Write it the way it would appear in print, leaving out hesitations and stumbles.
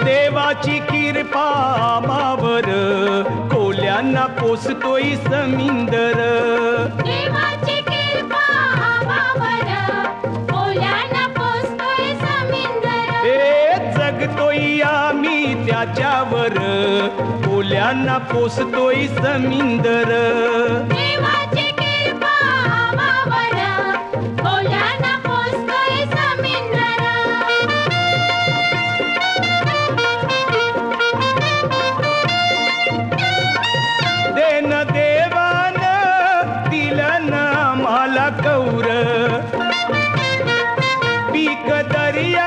देवाची कृपा आम्हावर कोल्यांना पोसतोय समिंदर. देवाची कृपा आम्हावर कोल्यांना पोसतोय समिंदर. जगतोय आम्ही त्याच्यावर कोल्यांना पोसतोय समिंदर. देवाची